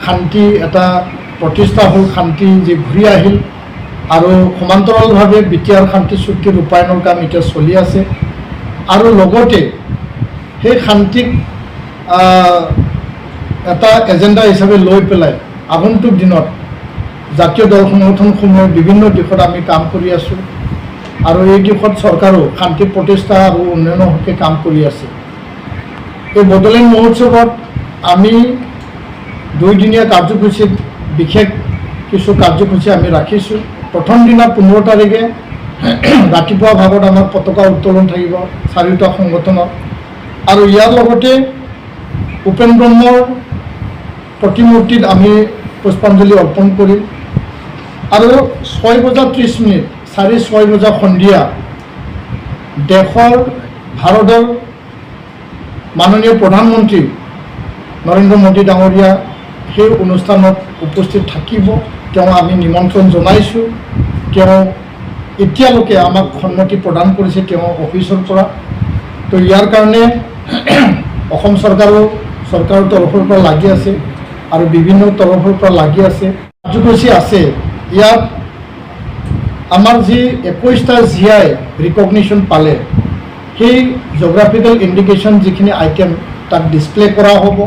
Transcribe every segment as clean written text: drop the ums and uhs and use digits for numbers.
শান্তি এটা প্ৰতিষ্ঠা হ'ল, শান্তি যে ঘূৰি আহিল আৰু সমান্তৰালভাৱে বিটিআৰ শান্তি চুক্তি ৰূপায়ণৰ কাম এতিয়া চলি আছে আৰু লগতে সেই শান্তিক এটা এজেণ্ডা হিচাপে লৈ পেলাই আগন্তুক দিনত জাতীয় দল সংগঠনসমূহে বিভিন্ন দিশত আমি কাম কৰি আছোঁ আৰু এই দিশত চৰকাৰো শান্তি প্ৰতিষ্ঠা আৰু উন্নয়নৰ হকে কাম কৰি আছে। এই বড়োলেণ্ড মহোৎসৱত আমি 2 দিনীয়া কাৰ্যসূচীত বিশেষ কিছু কাৰ্যসূচী আমি ৰাখিছোঁ। প্ৰথম দিনা 15 তাৰিখে ৰাতিপুৱা ভাগত আমাৰ পতাকা উত্তোলন থাকিব 4টা সংগঠনৰ আৰু ইয়াৰ লগতে উপেন ব্ৰহ্মৰ প্ৰতিমূৰ্তিত আমি পুষ্পাঞ্জলি অৰ্পণ কৰিম আৰু 6:30 4:06 বজা সন্ধিয়া দেশৰ ভাৰতৰ মাননীয় প্ৰধানমন্ত্ৰী নৰেন্দ্ৰ মোদী ডাঙৰীয়া সেই অনুষ্ঠানত উপস্থিত থাকিব। তেওঁ আমি নিমন্ত্ৰণ জনাইছোঁ। তেওঁ এতিয়ালৈকে আমাক সন্মতি প্ৰদান কৰিছে তেওঁ অফিচৰ পৰা। তো ইয়াৰ কাৰণে অসম চৰকাৰৰ তৰফৰ পৰা লাগি আছে আৰু বিভিন্ন তৰফৰ পৰা লাগি আছে, কাৰ্যসূচী আছে। ইয়াত আমাৰ যি 21টা GI ৰিকগনিশ্যন পালে সেই জিঅ'গ্ৰাফিকেল ইণ্ডিকেশ্যন যিখিনি আইটেম তাক ডিছপ্লে কৰা হ'ব।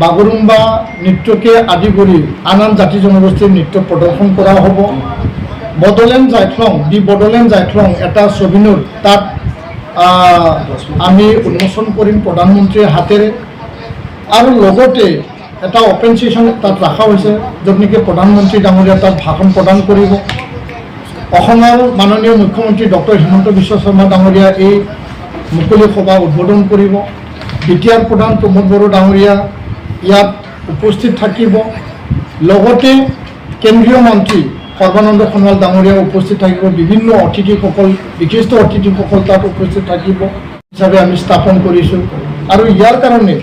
বাগৰুম্বা নৃত্যকে আদি কৰি আন জাতি জনগোষ্ঠীৰ নৃত্য প্ৰদৰ্শন কৰা হ'ব। বড়োলেণ্ড জাইক্লং দি বড়োলেণ্ড জাইক্লং এটা ছবিনুৰ তাত আমি উন্মোচন কৰিম প্ৰধানমন্ত্ৰীৰ হাতেৰে আৰু লগতে এটা অপেন ছেশ্যন তাত ৰখা হৈছে য'ত নেকি প্ৰধানমন্ত্ৰী ডাঙৰীয়া তাত ভাষণ প্ৰদান কৰিব। অসমৰ মাননীয় মুখ্যমন্ত্ৰী ডক্টৰ হিমন্ত বিশ্ব শৰ্মা ডাঙৰীয়া এই মুকলি সভা উদ্বোধন কৰিব। বিটিআৰ প্ৰধান প্ৰমোদ বড়ো ডাঙৰীয়া ইয়াত উপস্থিত থাকিব। লগতে কেন্দ্ৰীয় মন্ত্ৰী সৰ্বানন্দ সোণোৱাল ডাঙৰীয়া উপস্থিত থাকিব। বিভিন্ন অতিথিসকল বিশিষ্ট অতিথিসকল তাত উপস্থিত থাকিব হিচাপে আমি স্থাপন কৰিছোঁ। আৰু ইয়াৰ কাৰণে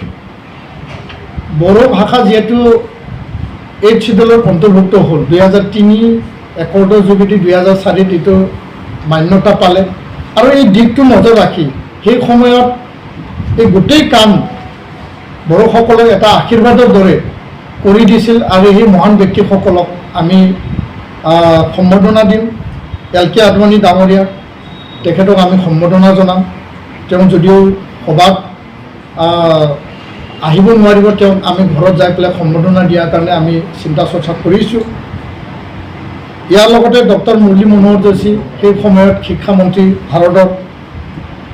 বড়ো ভাষা যিহেতু 8th শিডিউলত অন্তৰ্ভুক্ত হ'ল, 2003 একৰ্ডৰ যোগেদি 2004 এইটো মান্যতা পালে আৰু এই দিশটো নজৰ ৰাখি সেই সময়ত এই গোটেই কাম বড়োসকলক এটা আশীৰ্বাদৰ দৰে কৰি দিছিল আৰু সেই মহান ব্যক্তিসকলক আমি সম্বৰ্ধনা দিম। LK আদৱানী ডাঙৰীয়া তেখেতক আমি সম্বৰ্ধনা জনাম। তেওঁ যদিও সভাত আহিব নোৱাৰিব, তেওঁক আমি ঘৰত যাই পেলাই সম্বৰ্ধনা দিয়াৰ কাৰণে আমি চিন্তা চৰ্চা কৰিছোঁ। ইয়াৰ লগতে ডক্টৰ মুৰলী মনোহৰ যোশী সেই সময়ত শিক্ষামন্ত্ৰী ভাৰতৰ,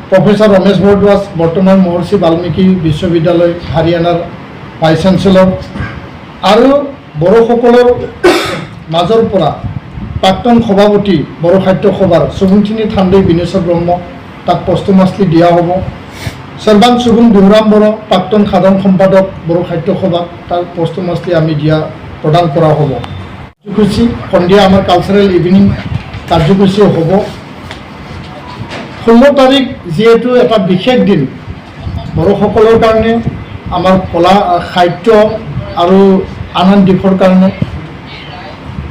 প্ৰফেচাৰ ৰমেশ ভৰদ্বাজ বৰ্তমান মহৰ্ষি বাল্মীকি বিশ্ববিদ্যালয় হাৰিয়ানাৰ ভাইচ চেঞ্চেলৰ আৰু বড়োসকলৰ মাজৰ পৰা প্ৰাক্তন সভাপতি বড়ো সাহিত্য সভাৰ সুবুংথিনী থাণ্ডৈ বিনেশ্বৰ ব্ৰহ্ম তাক পষ্টমাছলি দিয়া হ'ব। সৰ্বান সুবুং দুহুৰাম বড়ো প্ৰাক্তন সাধাৰণ সম্পাদক বড়ো সাহিত্য সভাক তাক পষ্টমাছলি আমি দিয়া প্ৰদান কৰা হ'ব। কাৰ্যসূচী সন্ধিয়া আমাৰ কালচাৰেল ইভিনিং কাৰ্যসূচী হ'ব। 16 তাৰিখ যিহেতু এটা বিশেষ দিন বড়োসকলৰ কাৰণে, আমাৰ কলা সাহিত্য আৰু আন আন দিশৰ কাৰণে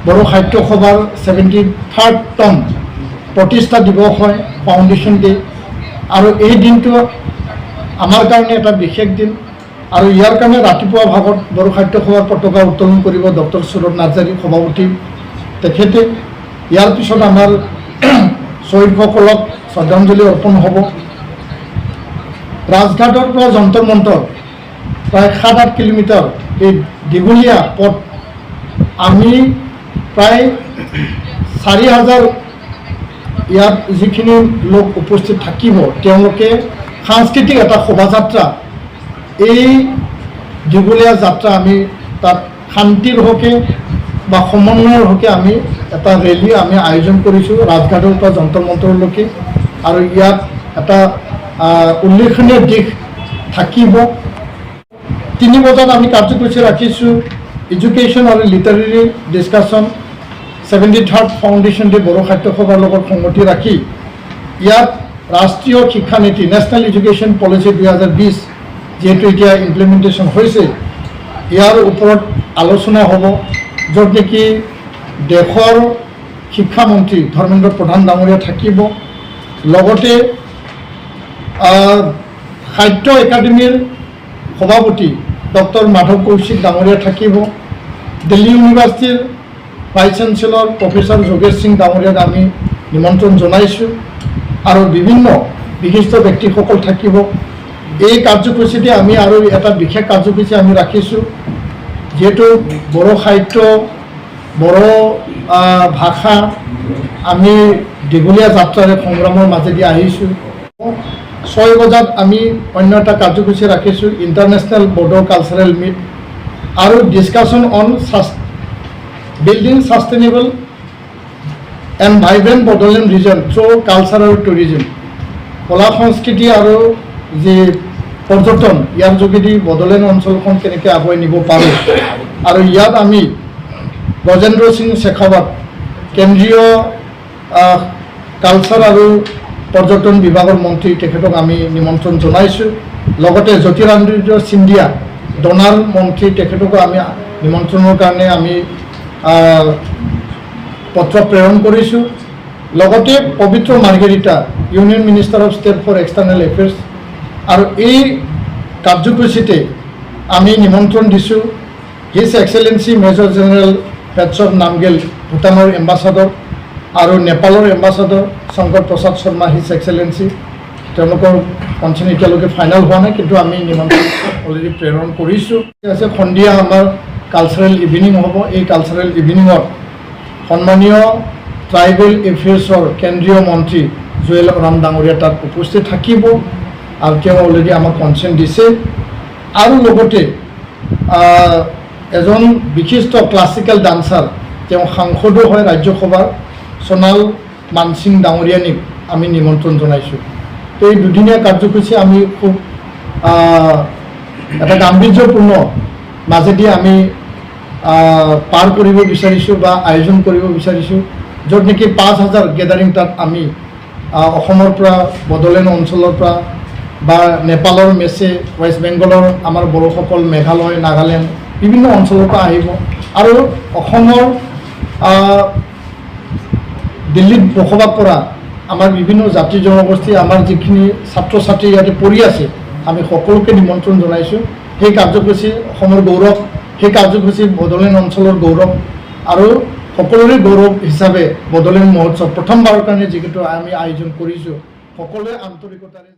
বড়ো সাহিত্য সভাৰ 73rd প্ৰতিষ্ঠা দিৱস হয়, ফাউণ্ডেশ্যন ডে। আৰু এই দিনটো আমাৰ কাৰণে এটা বিশেষ দিন আৰু ইয়াৰ কাৰণে ৰাতিপুৱা ভাগত বড়ো সাহিত্য সভাৰ পতাকা উত্তোলন কৰিব ডক্টৰ সুৰজ নাৰ্জাৰী সভাপতি তেখেতে। ইয়াৰ পিছত আমাৰ শ্বহীদসকলক শ্ৰদ্ধাঞ্জলি অৰ্পণ হ'ব। ৰাজঘাটৰ পৰা যন্তৰ মন্তৰ প্ৰায় 7-8 কিলোমিটাৰ এই দীঘলীয়া পথ আমি প্ৰায় 4000 ইয়াত যিখিনি লোক উপস্থিত থাকিব তেওঁলোকে সাংস্কৃতিক এটা শোভাযাত্ৰা, এই দীঘলীয়া যাত্ৰা আমি তাত শান্তিৰ হকে বা সমন্বয়ৰ হকে আমি এটা ৰেলী আমি আয়োজন কৰিছোঁ ৰাজঘাটৰ পৰা যন্তৰ মন্তৰলৈকে। আৰু ইয়াত এটা উল্লেখনীয় দিশ থাকিব। 3 বজাত আমি কাৰ্যসূচী ৰাখিছোঁ এডুকেশ্যন আৰু literary discussion 73rd foundation day Bodo সাহিত্য সভাৰ লগত সংগতি ৰাখি ইয়াত ৰাষ্ট্ৰীয় শিক্ষা নীতি নেশ্যনেল এডুকেশ্যন পলিচি 2020 যিহেতু এতিয়া ইমপ্লিমেণ্টেশ্যন হৈছে, ইয়াৰ ওপৰত আলোচনা হ'ব, য'ত নেকি দেশৰ শিক্ষামন্ত্ৰী ধৰ্মেন্দ্ৰ প্ৰধান ডাঙৰীয়া থাকিব। লগতে সাহিত্য একাডেমীৰ সভাপতি ডক্টৰ মাধৱ কৌশিক ডাঙৰীয়া থাকিব। দিল্লী ইউনিভাৰ্চিটিৰ ভাইচ চেঞ্চেলৰ প্ৰফেচৰ যোগেশ সিং ডাঙৰীয়াক আমি নিমন্ত্ৰণ জনাইছোঁ আৰু বিভিন্ন বিশিষ্ট ব্যক্তিসকল থাকিব। এই কাৰ্যসূচীতে আমি আৰু এটা বিশেষ কাৰ্যসূচী আমি ৰাখিছোঁ, যিহেতু বড়ো সাহিত্য বড়ো ভাষা আমি দীঘলীয়া যাত্ৰাৰে সংগ্ৰামৰ মাজেদি আহিছোঁ। 6 বজাত আমি অন্য এটা কাৰ্যসূচী ৰাখিছোঁ, ইণ্টাৰনেশ্যনেল বড়ো কালচাৰেল মিট আৰু discussion on building sustainable and vibrant Bodoland region through culture আৰু টুৰিজিম। কলা সংস্কৃতি আৰু যি পৰ্যটন, ইয়াৰ যোগেদি বড়োলেণ্ড অঞ্চলখন কেনেকৈ আগুৱাই নিব পাৰোঁ। আৰু ইয়াত আমি গজেন্দ্ৰ সিং শেখাৱত কেন্দ্ৰীয় কালচাৰ আৰু পৰ্যটন বিভাগৰ মন্ত্ৰী, তেখেতক আমি নিমন্ত্ৰণ জনাইছোঁ। লগতে জ্যোতিৰাদিত্য সিন্ধিয়া ডনাৰ মন্ত্ৰী, তেখেতকো আমি নিমন্ত্ৰণৰ কাৰণে আমি পত্ৰ প্ৰেৰণ কৰিছোঁ। লগতে Pabitra Margherita union minister of state for external affairs. আৰু এই কাৰ্যসূচীতে আমি নিমন্ত্ৰণ দিছোঁ his excellency major general Vetsop Namgyel, ভূটানৰ এম্বাচাডৰ, আৰু নেপালৰ ambassador Shankar Prasad Sharma, his excellency. তেওঁলোকৰ কনচেন এতিয়ালৈকে ফাইনেল হোৱা নাই, কিন্তু আমি নিমন্ত্ৰণ অলৰেডি প্ৰেৰণ কৰিছোঁ। আছে সন্ধিয়া আমাৰ কালচাৰেল ইভিনিং হ'ব। এই কালচাৰেল ইভিনিঙত সন্মানীয় ট্ৰাইবেল এফেয়াৰ্ছৰ কেন্দ্ৰীয় মন্ত্ৰী জুৱেল ওৰাম ডাঙৰীয়া তাত উপস্থিত থাকিব আৰু তেওঁ অলৰেডি আমাক কনচেন দিছে। আৰু লগতে এজন বিশিষ্ট ক্লাছিকেল ডান্সাৰ, তেওঁ সাংসদো হয় ৰাজ্যসভাৰ, সোণাল মানসিং ডাঙৰীয়ানীক আমি নিমন্ত্ৰণ জনাইছোঁ। তো এই দুদিনীয়া কাৰ্যসূচী আমি খুব এটা গাম্ভীৰ্যপূৰ্ণ মাজেদি আমি পাৰ কৰিব বিচাৰিছোঁ বা আয়োজন কৰিব বিচাৰিছোঁ, য'ত নেকি 5000 গেডাৰিং তাত আমি অসমৰ পৰা, বড়োলেণ্ড অঞ্চলৰ পৰা বা নেপালৰ মেচে, ৱেষ্ট বেংগলৰ আমাৰ বড়োসকল, মেঘালয়, নাগালেণ্ড বিভিন্ন অঞ্চলৰ পৰা আহিব। আৰু অসমৰ দিল্লীত বসবাস কৰা আমাৰ বিভিন্ন জাতি জনগোষ্ঠী, আমাৰ যিখিনি ছাত্ৰ ছাত্ৰী ইয়াতে পঢ়ি আছে, আমি সকলোকে নিমন্ত্ৰণ জনাইছোঁ। সেই কাৰ্যসূচী অসমৰ গৌৰৱ, সেই কাৰ্যসূচী বড়োলেণ্ড অঞ্চলৰ গৌৰৱ আৰু সকলোৰে গৌৰৱ হিচাপে বড়োলেণ্ড মহোৎসৱ প্ৰথমবাৰৰ কাৰণে যিহেতু আমি আয়োজন কৰিছোঁ, সকলোৱে আন্তৰিকতাৰে